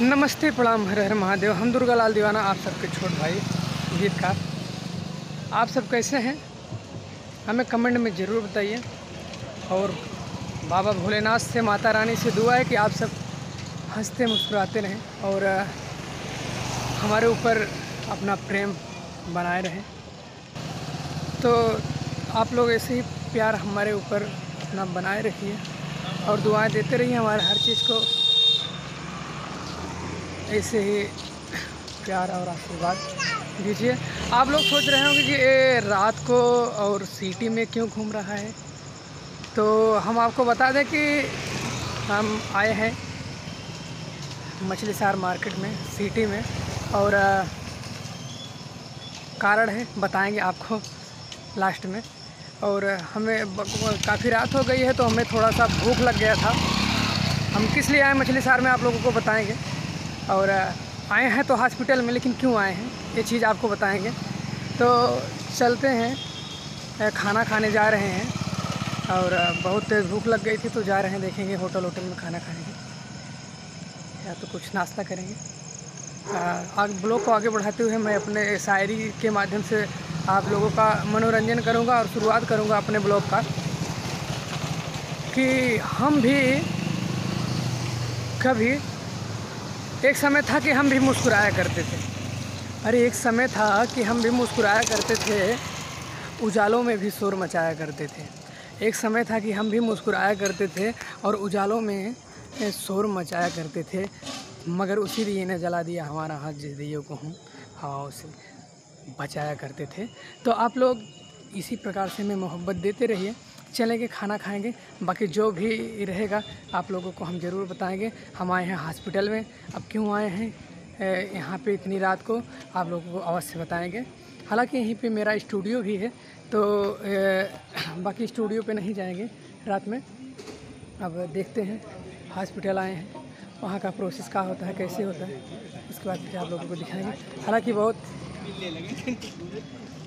नमस्ते, प्रणाम, हर हर महादेव। हम दुर्गा लाल दीवाना, आप सबके छोट भाई गीतकार। आप सब कैसे हैं हमें कमेंट में ज़रूर बताइए। और बाबा भोलेनाथ से, माता रानी से दुआ है कि आप सब हंसते मुस्कुराते रहें और हमारे ऊपर अपना प्रेम बनाए रहें। तो आप लोग ऐसे ही प्यार हमारे ऊपर अपना बनाए रखिए और दुआएं देते रहिए। हमारे हर चीज़ को ऐसे ही प्यार और आशीर्वाद दीजिए। आप लोग सोच रहे होंगे कि ये रात को और सिटी में क्यों घूम रहा है, तो हम आपको बता दें कि हम आए हैं मछलीशहर मार्केट में, सिटी में। और कारण है, बताएंगे आपको लास्ट में। और हमें काफ़ी रात हो गई है तो हमें थोड़ा सा भूख लग गया था। हम किस लिए आए मछलीशहर में आप लोगों को बताएंगे। और आए हैं तो हॉस्पिटल में, लेकिन क्यों आए हैं ये चीज़ आपको बताएंगे। तो चलते हैं, खाना खाने जा रहे हैं और बहुत तेज़ भूख लग गई थी तो जा रहे हैं, देखेंगे होटल में खाना खाएंगे या तो कुछ नाश्ता करेंगे। आगे ब्लॉग को आगे बढ़ाते हुए मैं अपने शायरी के माध्यम से आप लोगों का मनोरंजन करूंगा। और शुरुआत करूंगा अपने ब्लॉग का कि हम भी कभी, एक समय था कि हम भी मुस्कुराया करते थे। अरे एक समय था कि हम भी मुस्कुराया करते थे, उजालों में भी शोर मचाया करते थे। एक समय था कि हम भी मुस्कुराया करते थे और उजालों में शोर मचाया करते थे, मगर उसी दिए ने जला दिया हमारा हाथ, जिस दिए को हम हवाओं से बचाया करते थे। तो आप लोग इसी प्रकार से हमें मोहब्बत देते रहिए। चलेंगे, खाना खाएंगे, बाकी जो भी रहेगा आप लोगों को हम ज़रूर बताएंगे। हम आए हैं हॉस्पिटल में। अब क्यों आए हैं यहाँ पे इतनी रात को, आप लोगों को अवश्य बताएंगे। हालांकि यहीं पे मेरा स्टूडियो भी है, तो बाकी स्टूडियो पे नहीं जाएंगे रात में। अब देखते हैं, हॉस्पिटल आए हैं, वहाँ का प्रोसेस क्या होता है, कैसे होता है, उसके बाद फिर आप लोगों को दिखाएंगे। हालांकि बहुत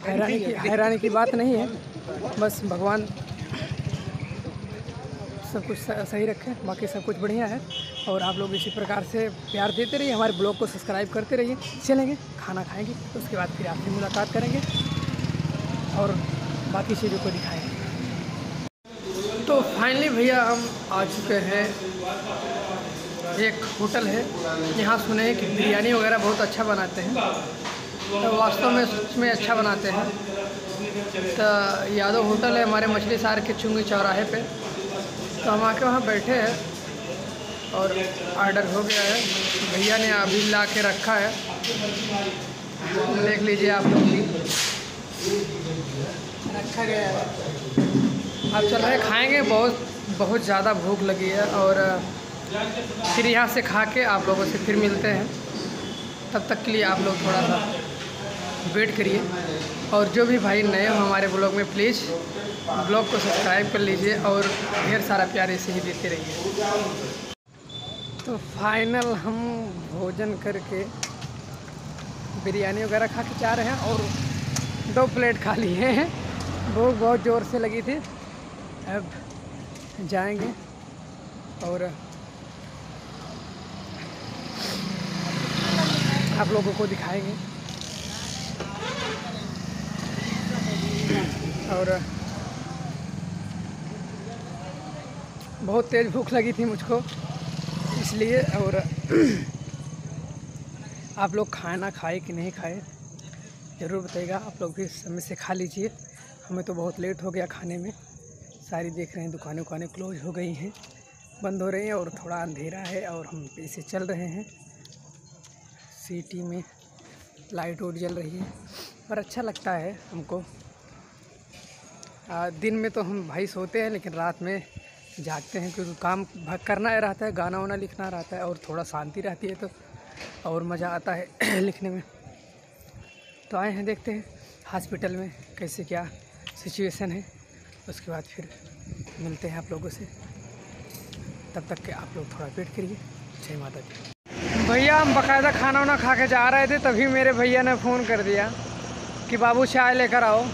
हैरानी की बात नहीं है, बस भगवान सब कुछ सही रखे, बाकी सब कुछ बढ़िया है। और आप लोग इसी प्रकार से प्यार देते रहिए, हमारे ब्लॉग को सब्सक्राइब करते रहिए। चलेंगे, खाना खाएंगे, उसके बाद फिर आपसे मुलाकात करेंगे और बाकी चीज़ों को दिखाएंगे। तो फाइनली भैया हम आ चुके हैं, एक होटल है, यहाँ सुने हैं कि बिरयानी वगैरह बहुत अच्छा बनाते हैं। तो वास्तव में उसमें अच्छा बनाते हैं। तो यादव होटल है हमारे मछलीशहर के चुंगी चौराहे पे। तो हम आके वहाँ बैठे हैं और ऑर्डर हो गया है, भैया ने अभी ला के रखा है, देख लीजिए आप लोग भी, रखा गया है। अब चल रहे खाएंगे, बहुत ज़्यादा भूख लगी है। और फिर यहाँ से खा के आप लोगों से फिर मिलते हैं। तब तक के लिए आप लोग थोड़ा सा वेट करिए। और जो भी भाई नए हो हमारे ब्लॉग में, प्लीज़ ब्लॉग को सब्सक्राइब कर लीजिए और ढेर सारा प्यार ऐसे ही देते रहिए। तो फाइनल हम भोजन करके बिरयानी वगैरह खा के जा रहे हैं और 2 प्लेट खा लिए हैं। भूख बहुत ज़ोर से लगी थी। अब जाएंगे और आप लोगों को दिखाएंगे। और बहुत तेज़ भूख लगी थी मुझको, इसलिए। और आप लोग खाना खाए कि नहीं खाए ज़रूर बताइएगा। आप लोग भी समय से खा लीजिए, हमें तो बहुत लेट हो गया खाने में। सारी देख रहे हैं दुकानें क्लोज हो गई हैं, बंद हो रही हैं और थोड़ा अंधेरा है और हम ऐसे चल रहे हैं। सिटी में लाइट जल रही है और अच्छा लगता है हमको। दिन में तो हम भाई सोते हैं, लेकिन रात में जागते हैं क्योंकि काम करना रहता है, गाना वाना लिखना रहता है और थोड़ा शांति रहती है तो और मज़ा आता है लिखने में। तो आए हैं, देखते हैं हॉस्पिटल में कैसे क्या सिचुएशन है, उसके बाद फिर मिलते हैं आप लोगों से। तब तक के आप लोग थोड़ा वेट करिए। जय माता दी। भैया हम बाकायदा खाना वाना खा के जा रहे थे, तभी मेरे भैया ने फ़ोन कर दिया कि बाबू चाय लेकर आओ।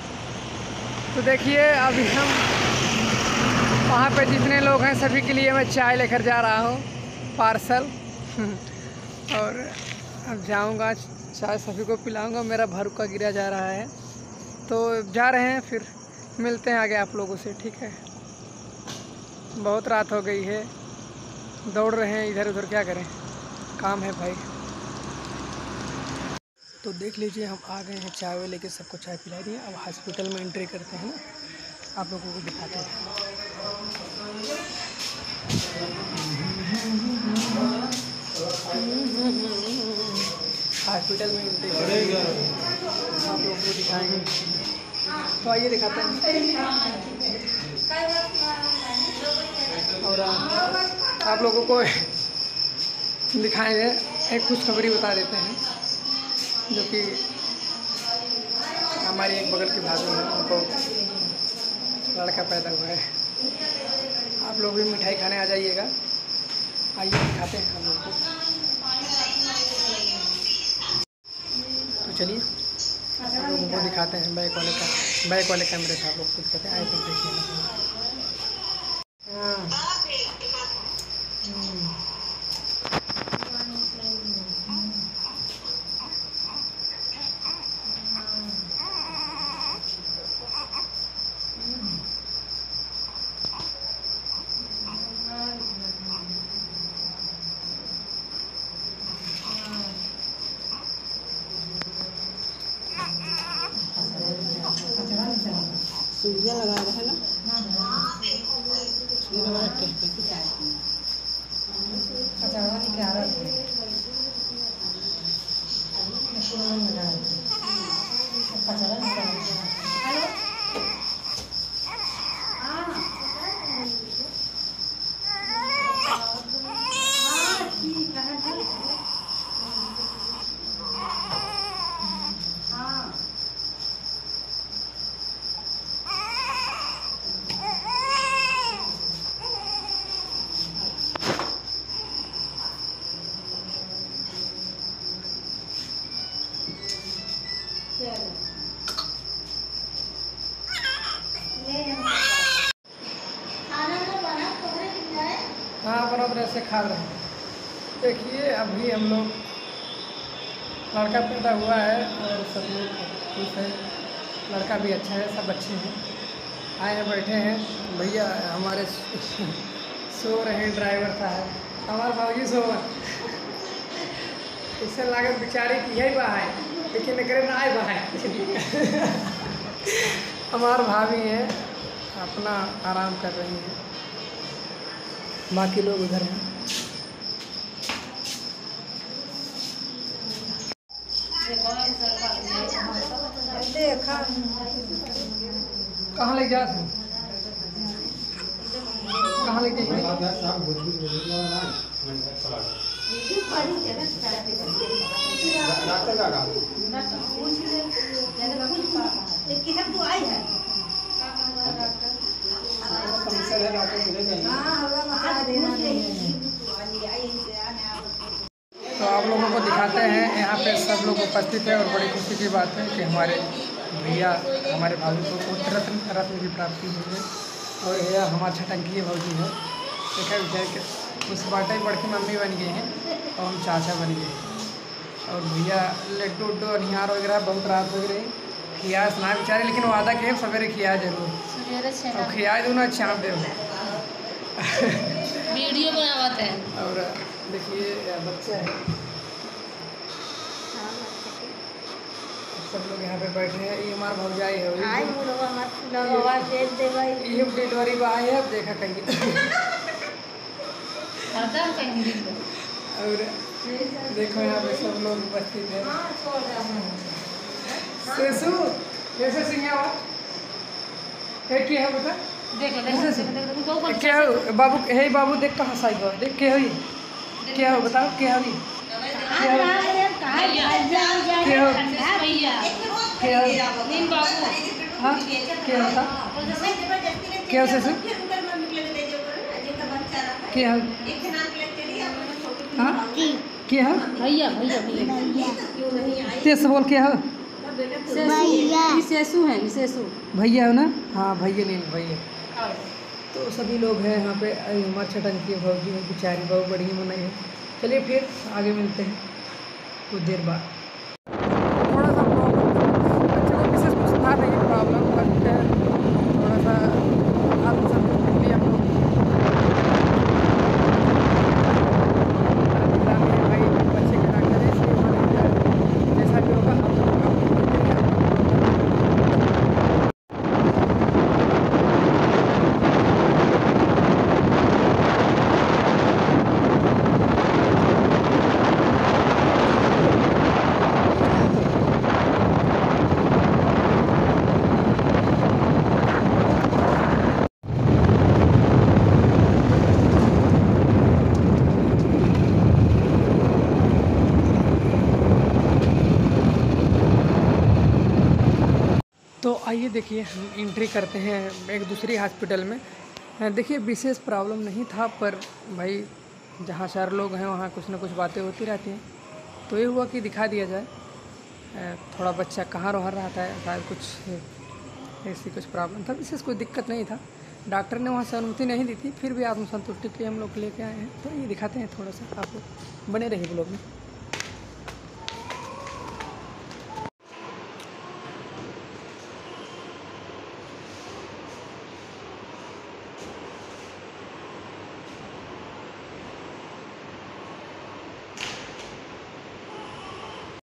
तो देखिए अभी हम वहाँ पे जितने लोग हैं सभी के लिए मैं चाय लेकर जा रहा हूँ, पार्सल। और अब जाऊंगा, चाय सभी को पिलाऊंगा। मेरा भरुका गिरा जा रहा है, तो जा रहे हैं, फिर मिलते हैं आगे आप लोगों से, ठीक है। बहुत रात हो गई है, दौड़ रहे हैं इधर उधर, क्या करें, काम है भाई। तो देख लीजिए हम आ गए हैं, चाय वाय लेके सबको चाय पिला दिए। अब हॉस्पिटल में एंट्री करते हैं ना, आप लोगों को दिखाते हैं। हॉस्पिटल में एंट्री करेंगे, आप लोगों को दिखाएंगे। तो आइए दिखाते हैं। और आप लोगों को दिखाएंगे, एक खुशखबरी बता देते हैं, जो कि हमारी एक बगल की भाभी है, उनको लड़का पैदा हुआ है। आप लोग भी मिठाई खाने आ जाइएगा। आइए दिखाते हैं हम लोग को। तो चलिए आप लोगों को दिखाते हैं बैक वाले कैमरे से, आप लोग को दिखाते हैं। आए तो देखिए। सूर्या लगा रहा है ना, हाँ बराबर ऐसे खा रहे हैं। देखिए अभी हम लोग, लड़का पैदा हुआ है और सब लोग खुश हैं, लड़का भी अच्छा है, सब अच्छे हैं। आए हैं, बैठे हैं। भैया हमारे सो रहे हैं, ड्राइवर साहब हमारे भाजी सो इससे लागत बेचारे की यही बहा है, लेकिन करे ना आए बहा है। हमारे भाभी हैं, अपना आराम कर रही हैं, बाकी लोग उधर हैं। कहाँ ले जा थे, कहाँ ले गए? तो आप लोगों को दिखाते हैं, यहाँ पे सब लोग उपस्थित है और बड़ी खुशी की बात है कि हमारे भैया, हमारे भाभी को पुत्र रत्न की प्राप्ति हुई है। और यह हमारे छटंकी भाजी है, देखा विचार के उस बाटे बड़की मम्मी बन गई हैं और हम चाचा बन गए। और भैया लड्डू उड्डू अनिहार वगैरह बहुत रात हो गई, खिया सुना बेचारे, लेकिन वादा के सवेरे खिया जरूर, और खिया दूँ ना चाँप दे वीडियो बनाते हैं। और देखिए बच्चा है, सब लोग यहाँ पे बैठे हैं। ये हमारा भौजाई है, ये डिलीवरी बॉय है, अब देखा कहीं। और देखो यहाँ पे सब लोग उपस्थित है। सेसु कैसे सिंह है बता, क्या हो बाबू, हे बाबू देख कहाँ साई हो, देख क्या हो, क्या हो बताओ, क्या हो, क्या हो, हाँ क्या होता, क्या हो सेसु, क्या हो, हाँ क्या हो भैया भैया भैया तेज से बोल, क्या हो सेसु है, सेसु भैया हो ना, हाँ भैया नहीं भैया। तो सभी लोग हैं यहाँ पे। हमारे छटंकी भौजी है बेचारी, बहुत बढ़िया मनाई है, चलिए फिर आगे मिलते हैं कुछ देर बाद। थोड़ा सा प्रॉब्लम बच्चे को विशेष कुछ था नहीं प्रॉब्लम, बट थोड़ा सा आत्मसंतोष के लिए हम लोग भाई बच्चे के डॉक्टर है, इसलिए उन्होंने जैसा भी होगा हम लोग तो आइए देखिए हम एंट्री करते हैं एक दूसरी हॉस्पिटल में। देखिए विशेष प्रॉब्लम नहीं था, पर भाई जहाँ 4 लोग हैं वहाँ कुछ ना कुछ बातें होती रहती हैं, तो ये हुआ कि दिखा दिया जाए। थोड़ा बच्चा कहाँ रह रहा था, शायद कुछ ऐसी कुछ प्रॉब्लम था, विशेष कोई दिक्कत नहीं था। डॉक्टर ने वहाँ से अनुमति नहीं दी थी, फिर भी आत्मसंतुष्टि के लिए हम लोग लेके आए हैं। तो ये दिखाते हैं थोड़ा सा, आप बने रहिए ब्लॉग में।